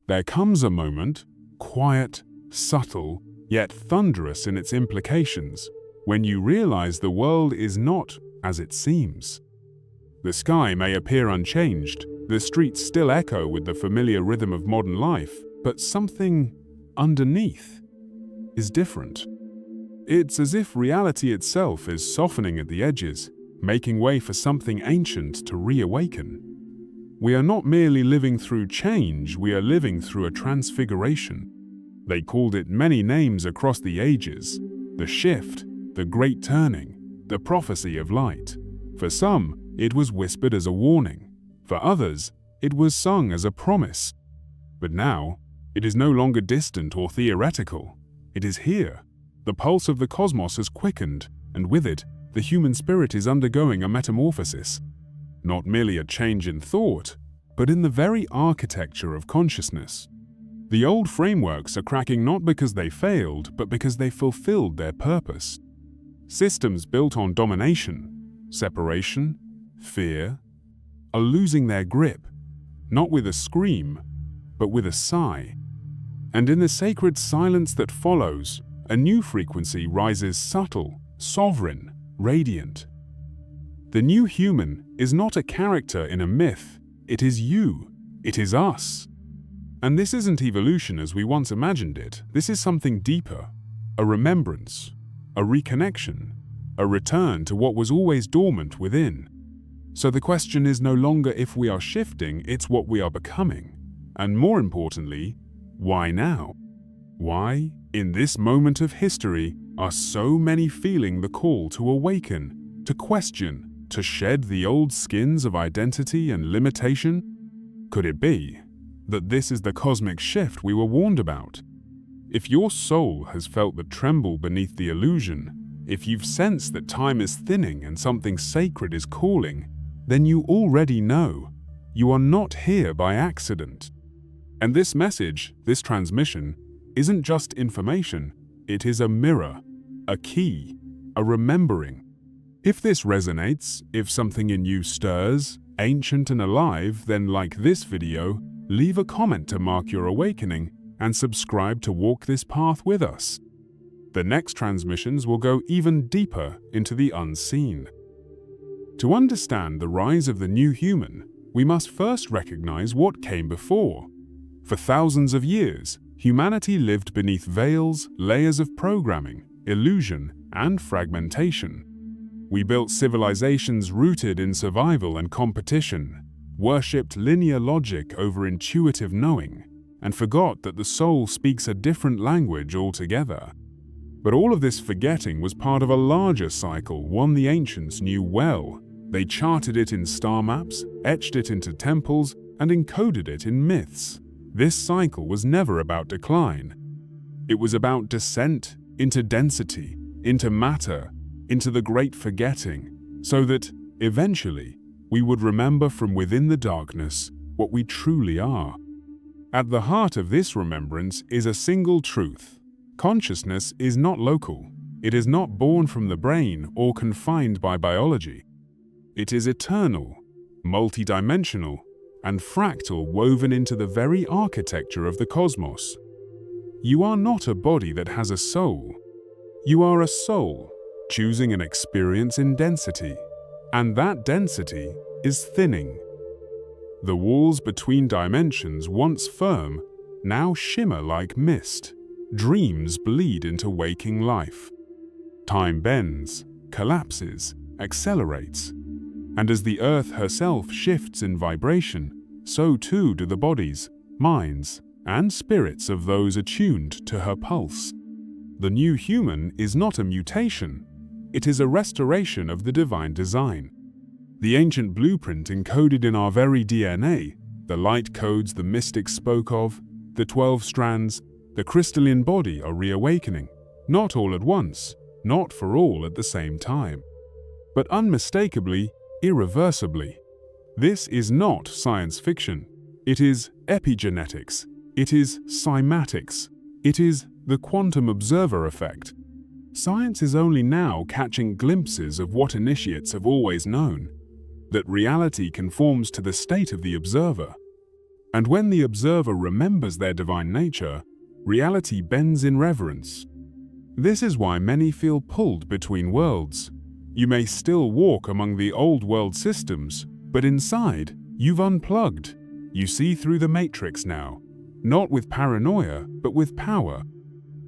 there comes a moment, quiet, subtle, yet thunderous in its implications, when you realize the world is not as it seems. The sky may appear unchanged, the streets still echo with the familiar rhythm of modern life, but something underneath is different. It's as if reality itself is softening at the edges, making way for something ancient to reawaken. We are not merely living through change, we are living through a transfiguration. They called it many names across the ages: the shift, the great turning, the prophecy of light. For some, it was whispered as a warning. For others, it was sung as a promise. But now, it is no longer distant or theoretical. It is here. The pulse of the cosmos has quickened, and with it, the human spirit is undergoing a metamorphosis. Not merely a change in thought, but in the very architecture of consciousness. The old frameworks are cracking not because they failed, but because they fulfilled their purpose. Systems built on domination, separation, fear, are losing their grip, not with a scream, but with a sigh. And in the sacred silence that follows, a new frequency rises, subtle, sovereign, radiant. The new human is not a character in a myth, it is you, it is us. And this isn't evolution as we once imagined it, this is something deeper, a remembrance, a reconnection, a return to what was always dormant within. So the question is no longer if we are shifting, it's what we are becoming. And more importantly, why now? Why, in this moment of history, are so many feeling the call to awaken, to question, to shed the old skins of identity and limitation? Could it be that this is the cosmic shift we were warned about? If your soul has felt the tremble beneath the illusion, if you've sensed that time is thinning and something sacred is calling, then you already know you are not here by accident. And this message, this transmission, isn't just information, it is a mirror, a key, a remembering. If this resonates, if something in you stirs, ancient and alive, then like this video, leave a comment to mark your awakening and subscribe to walk this path with us. The next transmissions will go even deeper into the unseen. To understand the rise of the new human, we must first recognize what came before. For thousands of years, humanity lived beneath veils, layers of programming, illusion, and fragmentation. We built civilizations rooted in survival and competition, worshipped linear logic over intuitive knowing, and forgot that the soul speaks a different language altogether. But all of this forgetting was part of a larger cycle, one the ancients knew well. They charted it in star maps, etched it into temples, and encoded it in myths. This cycle was never about decline. It was about descent into density, into matter, into the great forgetting, so that, eventually, we would remember from within the darkness what we truly are. At the heart of this remembrance is a single truth. Consciousness is not local. It is not born from the brain or confined by biology. It is eternal, multidimensional, and fractal, woven into the very architecture of the cosmos. You are not a body that has a soul. You are a soul, choosing an experience in density, and that density is thinning. The walls between dimensions, once firm, now shimmer like mist. Dreams bleed into waking life. Time bends, collapses, accelerates, and as the earth herself shifts in vibration, so too do the bodies, minds, and spirits of those attuned to her pulse. The new human is not a mutation, it is a restoration of the divine design. The ancient blueprint encoded in our very DNA, the light codes the mystics spoke of, the 12 strands, the crystalline body are reawakening, not all at once, not for all at the same time, but unmistakably, irreversibly. This is not science fiction. It is epigenetics. It is cymatics. It is the quantum observer effect. Science is only now catching glimpses of what initiates have always known, that reality conforms to the state of the observer. And when the observer remembers their divine nature, reality bends in reverence. This is why many feel pulled between worlds. You may still walk among the old world systems, but inside, you've unplugged. You see through the matrix now, not with paranoia, but with power.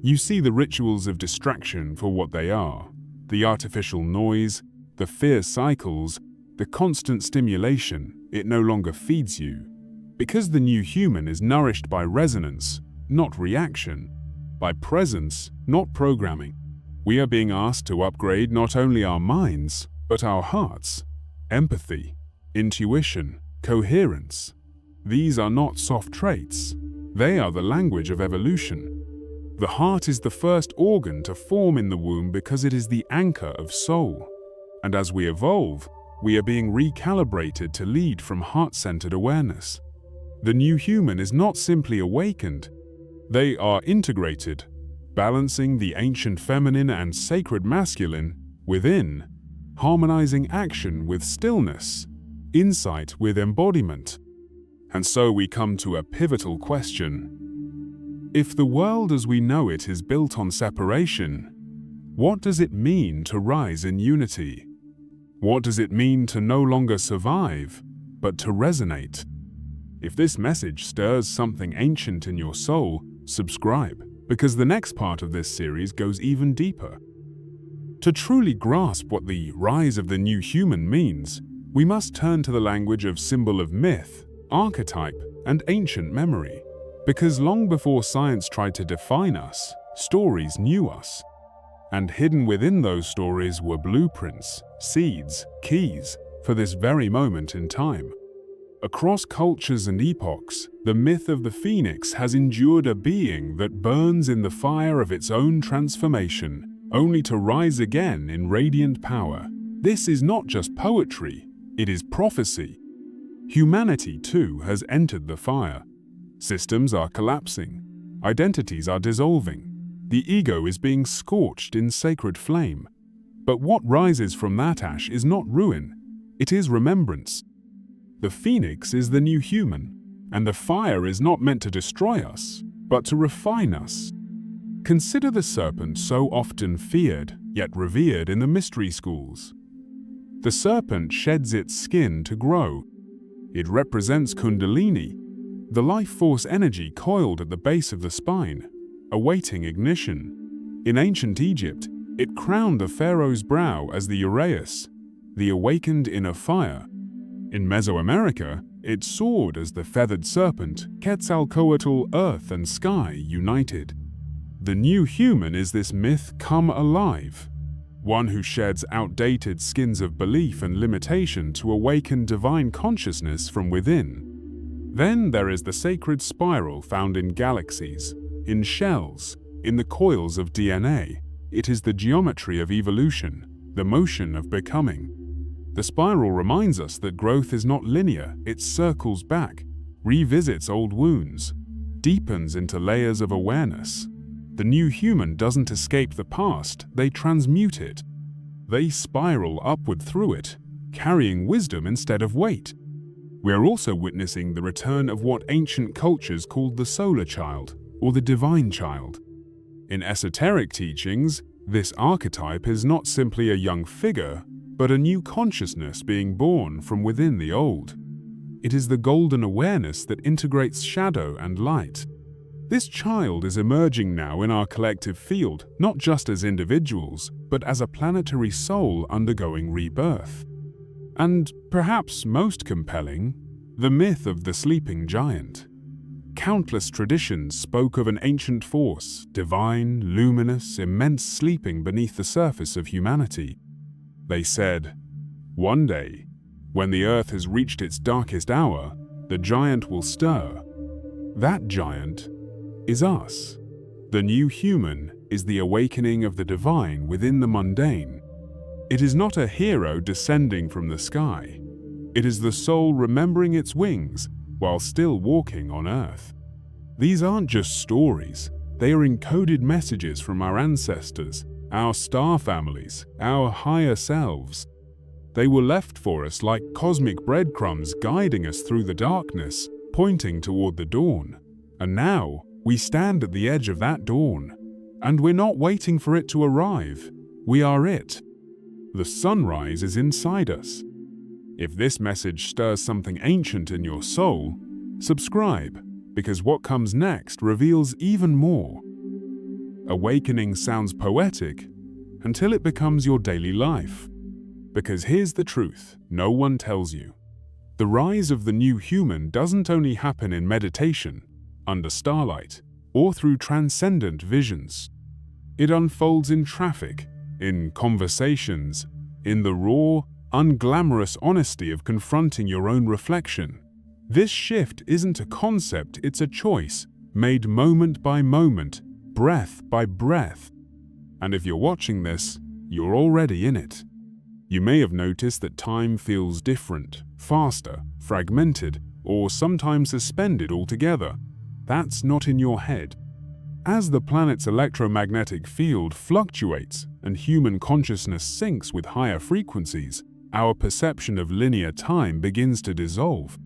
You see the rituals of distraction for what they are, the artificial noise, the fear cycles, the constant stimulation. It no longer feeds you. Because the new human is nourished by resonance, not reaction, by presence, not programming. We are being asked to upgrade not only our minds, but our hearts. Empathy, intuition, coherence. These are not soft traits. They are the language of evolution. The heart is the first organ to form in the womb because it is the anchor of soul. And as we evolve, we are being recalibrated to lead from heart-centered awareness. The new human is not simply awakened. They are integrated, balancing the ancient feminine and sacred masculine within, harmonizing action with stillness, insight with embodiment. And so we come to a pivotal question. If the world as we know it is built on separation, what does it mean to rise in unity? What does it mean to no longer survive, but to resonate? If this message stirs something ancient in your soul, subscribe, because the next part of this series goes even deeper. To truly grasp what the rise of the new human means, we must turn to the language of symbol of myth, archetype, and ancient memory. Because long before science tried to define us, stories knew us. And hidden within those stories were blueprints, seeds, keys, for this very moment in time. Across cultures and epochs, the myth of the phoenix has endured a being that burns in the fire of its own transformation, only to rise again in radiant power. This is not just poetry, it is prophecy. Humanity, too, has entered the fire. Systems are collapsing. Identities are dissolving. The ego is being scorched in sacred flame. But what rises from that ash is not ruin, it is remembrance. The phoenix is the new human, and the fire is not meant to destroy us, but to refine us. Consider the serpent so often feared, yet revered in the mystery schools. The serpent sheds its skin to grow. It represents Kundalini, the life force energy coiled at the base of the spine, awaiting ignition. In ancient Egypt, it crowned the pharaoh's brow as the uraeus, the awakened inner fire. In Mesoamerica, it soared as the feathered serpent, Quetzalcoatl, earth and sky united. The new human is this myth come alive, one who sheds outdated skins of belief and limitation to awaken divine consciousness from within. Then there is the sacred spiral found in galaxies, in shells, in the coils of DNA. It is the geometry of evolution, the motion of becoming. The spiral reminds us that growth is not linear, it circles back, revisits old wounds, deepens into layers of awareness. The new human doesn't escape the past, they transmute it. They spiral upward through it, carrying wisdom instead of weight. We are also witnessing the return of what ancient cultures called the solar child, or the divine child. In esoteric teachings, this archetype is not simply a young figure, but a new consciousness being born from within the old. It is the golden awareness that integrates shadow and light. This child is emerging now in our collective field, not just as individuals, but as a planetary soul undergoing rebirth. And perhaps most compelling, the myth of the sleeping giant. Countless traditions spoke of an ancient force, divine, luminous, immense, sleeping beneath the surface of humanity. They said, one day, when the earth has reached its darkest hour, the giant will stir. That giant is us. The new human is the awakening of the divine within the mundane. It is not a hero descending from the sky. It is the soul remembering its wings while still walking on earth. These aren't just stories, they are encoded messages from our ancestors, our star families, our higher selves. They were left for us like cosmic breadcrumbs guiding us through the darkness, pointing toward the dawn. And now, we stand at the edge of that dawn. And we're not waiting for it to arrive. We are it. The sunrise is inside us. If this message stirs something ancient in your soul, subscribe, because what comes next reveals even more. Awakening sounds poetic until it becomes your daily life. Because here's the truth no one tells you. The rise of the new human doesn't only happen in meditation, under starlight, or through transcendent visions. It unfolds in traffic, in conversations, in the raw, unglamorous honesty of confronting your own reflection. This shift isn't a concept, it's a choice, made moment by moment, breath by breath. And if you're watching this, you're already in it. You may have noticed that time feels different, faster, fragmented, or sometimes suspended altogether. That's not in your head. As the planet's electromagnetic field fluctuates and human consciousness syncs with higher frequencies, our perception of linear time begins to dissolve.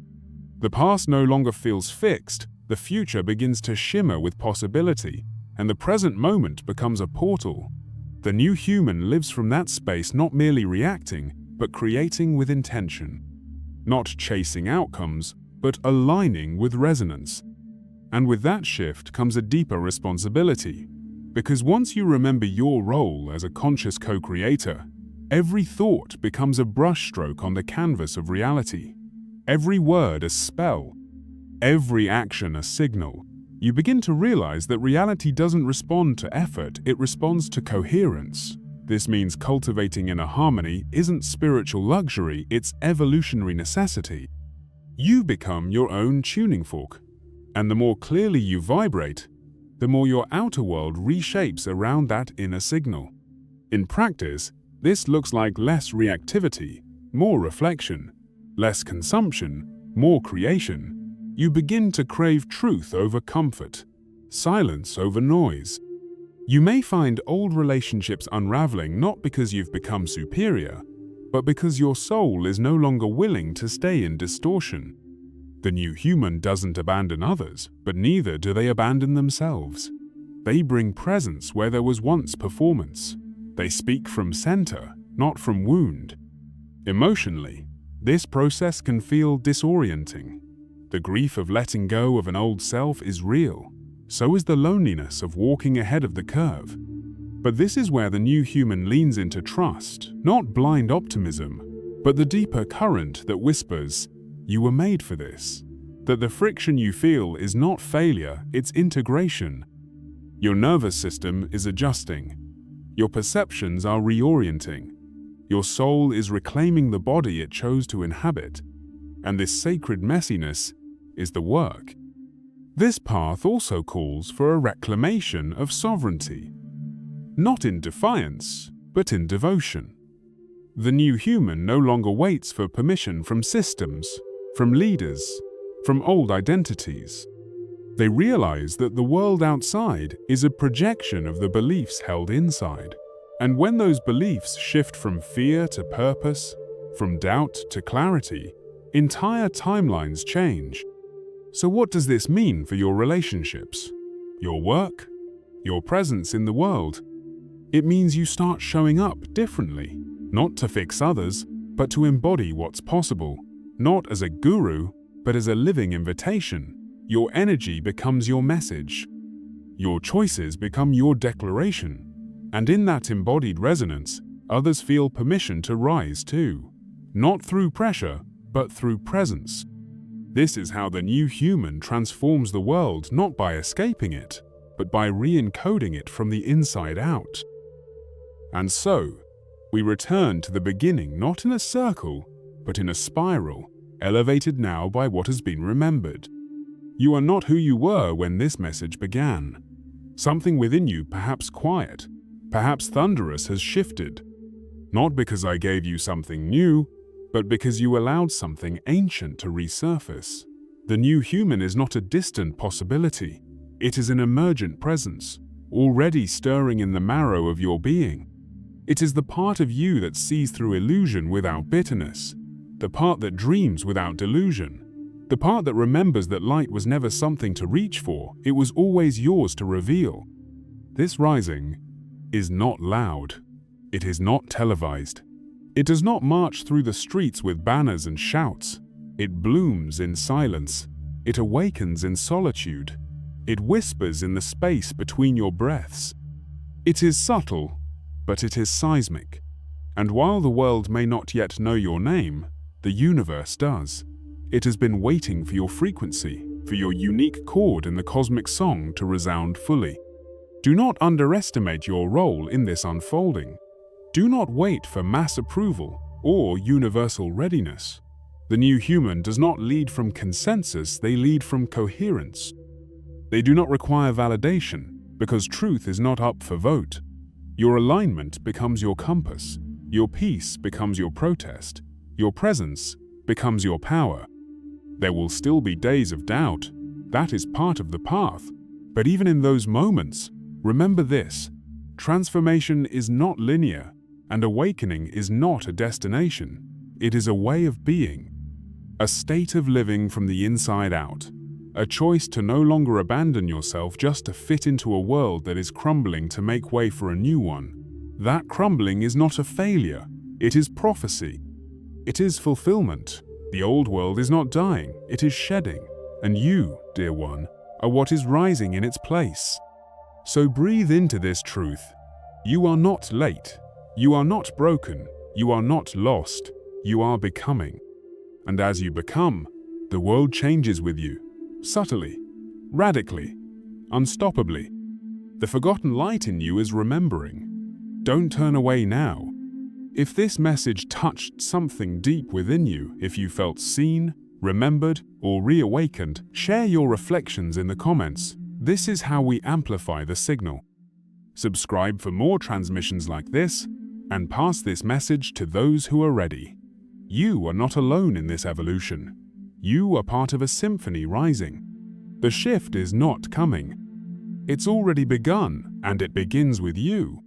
The past no longer feels fixed, the future begins to shimmer with possibility, and the present moment becomes a portal. The new human lives from that space, not merely reacting, but creating with intention. Not chasing outcomes, but aligning with resonance. And with that shift comes a deeper responsibility. Because once you remember your role as a conscious co-creator, every thought becomes a brushstroke on the canvas of reality. Every word a spell. Every action a signal. You begin to realize that reality doesn't respond to effort, it responds to coherence. This means cultivating inner harmony isn't spiritual luxury, it's evolutionary necessity. You become your own tuning fork. And the more clearly you vibrate, the more your outer world reshapes around that inner signal. In practice, this looks like less reactivity, more reflection, less consumption, more creation. You begin to crave truth over comfort, silence over noise. You may find old relationships unraveling not because you've become superior, but because your soul is no longer willing to stay in distortion. The new human doesn't abandon others, but neither do they abandon themselves. They bring presence where there was once performance. They speak from center, not from wound. Emotionally, this process can feel disorienting. The grief of letting go of an old self is real. So is the loneliness of walking ahead of the curve. But this is where the new human leans into trust, not blind optimism, but the deeper current that whispers, "You were made for this." That the friction you feel is not failure, it's integration. Your nervous system is adjusting. Your perceptions are reorienting. Your soul is reclaiming the body it chose to inhabit. And this sacred messiness is the work. This path also calls for a reclamation of sovereignty. Not in defiance, but in devotion. The new human no longer waits for permission from systems, from leaders, from old identities. They realize that the world outside is a projection of the beliefs held inside. And when those beliefs shift from fear to purpose, from doubt to clarity, entire timelines change. So what does this mean for your relationships, your work, your presence in the world? It means you start showing up differently, not to fix others, but to embody what's possible, not as a guru, but as a living invitation. Your energy becomes your message. Your choices become your declaration. And in that embodied resonance, others feel permission to rise too. Not through pressure, but through presence. This is how the new human transforms the world, not by escaping it, but by re-encoding it from the inside out. And so, we return to the beginning, not in a circle, but in a spiral, elevated now by what has been remembered. You are not who you were when this message began. Something within you, perhaps quiet, perhaps thunderous, has shifted. Not because I gave you something new, but because you allowed something ancient to resurface. The new human is not a distant possibility. It is an emergent presence, already stirring in the marrow of your being. It is the part of you that sees through illusion without bitterness, the part that dreams without delusion, The part that remembers that light was never something to reach for, it was always yours to reveal. This rising is not loud. It is not televised. It does not march through the streets with banners and shouts. It blooms in silence. It awakens in solitude. It whispers in the space between your breaths. It is subtle, but it is seismic. And while the world may not yet know your name, the universe does. It has been waiting for your frequency, for your unique chord in the cosmic song to resound fully. Do not underestimate your role in this unfolding. Do not wait for mass approval or universal readiness. The new human does not lead from consensus, they lead from coherence. They do not require validation, because truth is not up for vote. Your alignment becomes your compass. Your peace becomes your protest. Your presence becomes your power. There will still be days of doubt. That is part of the path. But even in those moments, remember this: transformation is not linear, and awakening is not a destination. It is a way of being, a state of living from the inside out, a choice to no longer abandon yourself just to fit into a world that is crumbling to make way for a new one. That crumbling is not a failure. It is prophecy. It is fulfillment. The old world is not dying, it is shedding. And you, dear one, are what is rising in its place. So breathe into this truth. You are not late. You are not broken. You are not lost. You are becoming. And as you become, the world changes with you. Subtly, radically, unstoppably. The forgotten light in you is remembering. Don't turn away now. If this message touched something deep within you, if you felt seen, remembered, or reawakened, share your reflections in the comments. This is how we amplify the signal. Subscribe for more transmissions like this, and pass this message to those who are ready. You are not alone in this evolution. You are part of a symphony rising. The shift is not coming. It's already begun, and it begins with you.